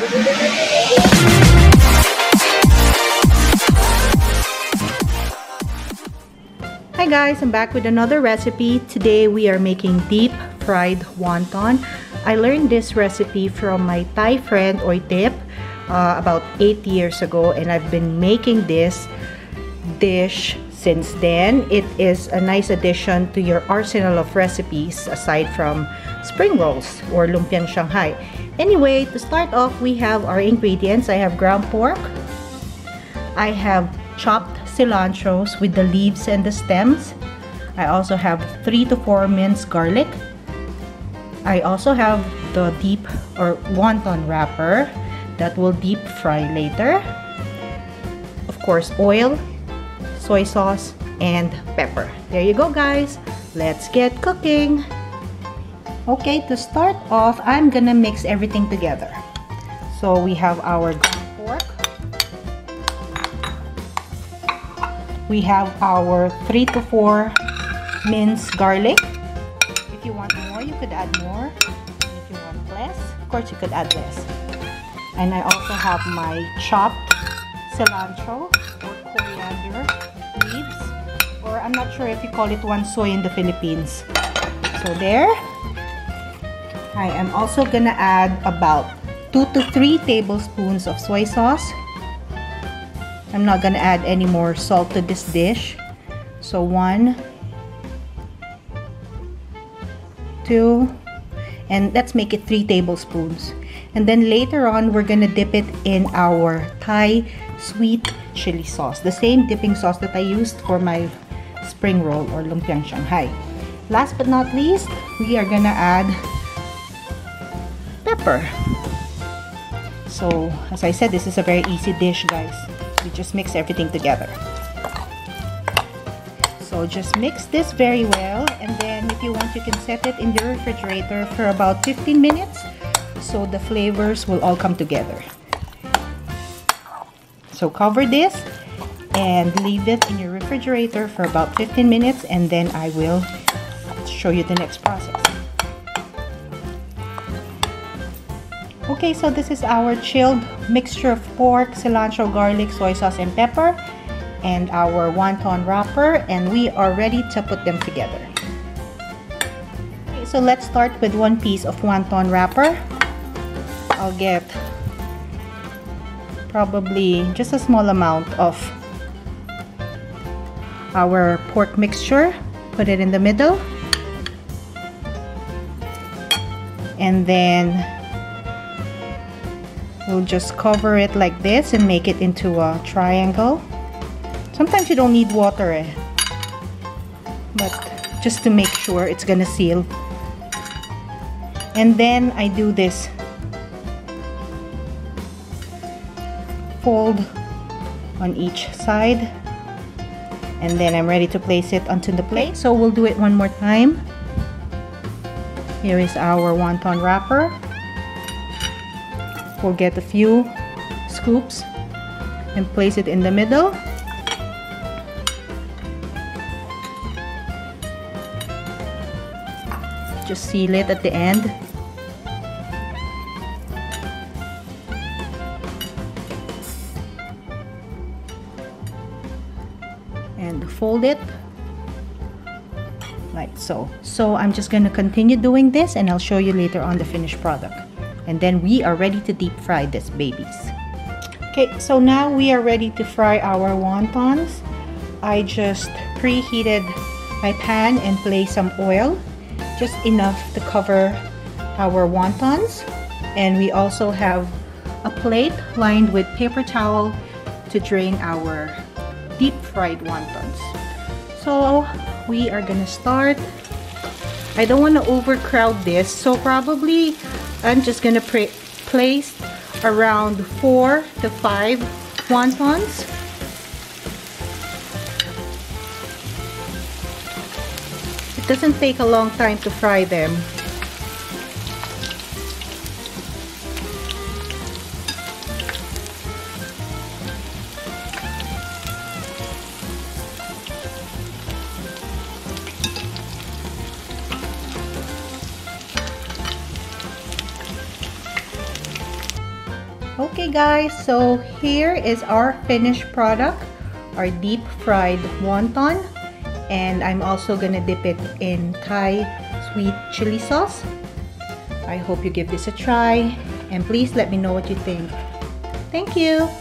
Hi guys, I'm back with another recipe. Today we are making deep fried wonton. I learned this recipe from my Thai friend or tip about 8 years ago, and I've been making this dish since then. It is a nice addition to your arsenal of recipes aside from spring rolls or lumpiang Shanghai. Anyway, to start off, we have our ingredients. I have ground pork. I have chopped cilantros with the leaves and the stems. I also have 3 to 4 minced garlic. I also have the deep or wonton wrapper that will deep fry later. Of course, oil, soy sauce, and pepper. There you go guys. Let's get cooking. Okay, to start off, I'm gonna mix everything together. So we have our ground pork. We have our 3 to 4 minced garlic. If you want more, you could add more. And if you want less, of course you could add less. And I also have my chopped cilantro or coriander leaves, or I'm not sure if you call it wansoy in the Philippines. So there. I am also gonna add about 2 to 3 tablespoons of soy sauce. I'm not gonna add any more salt to this dish. So 1, 2, and let's make it 3 tablespoons. And then later on, we're gonna dip it in our Thai sweet chili sauce, the same dipping sauce that I used for my spring roll or lumpiang Shanghai. Last but not least, we are gonna add pepper. So as I said, this is a very easy dish guys. You just mix everything together. So just mix this very well, and then if you want, you can set it in your refrigerator for about 15 minutes so the flavors will all come together. So cover this and leave it in your refrigerator for about 15 minutes, and then I will show you the next process. Okay, so this is our chilled mixture of pork, cilantro, garlic, soy sauce, and pepper, and our wonton wrapper, and we are ready to put them together. Okay, so let's start with 1 piece of wonton wrapper. I'll get probably just a small amount of our pork mixture, put it in the middle, and then we'll just cover it like this and make it into a triangle. Sometimes you don't need water but just to make sure it's gonna seal. And then I do this fold on each side, and then I'm ready to place it onto the plate. So we'll do it one more time. Here is our wonton wrapper. We'll get a few scoops and place it in the middle. Just seal it at the end. And fold it like so. So I'm just going to continue doing this, and I'll show you later on the finished product. And then we are ready to deep fry these babies. Okay, so now we are ready to fry our wontons. I just preheated my pan and placed some oil, just enough to cover our wontons. And we also have a plate lined with paper towel to drain our deep fried wontons. So we are gonna start. I don't want to overcrowd this, so probably I'm just gonna place around 4 to 5 wontons. It doesn't take a long time to fry them. Okay guys, so here is our finished product, our deep fried wonton, and I'm also gonna dip it in Thai sweet chili sauce. I hope you give this a try, and please let me know what you think. Thank you!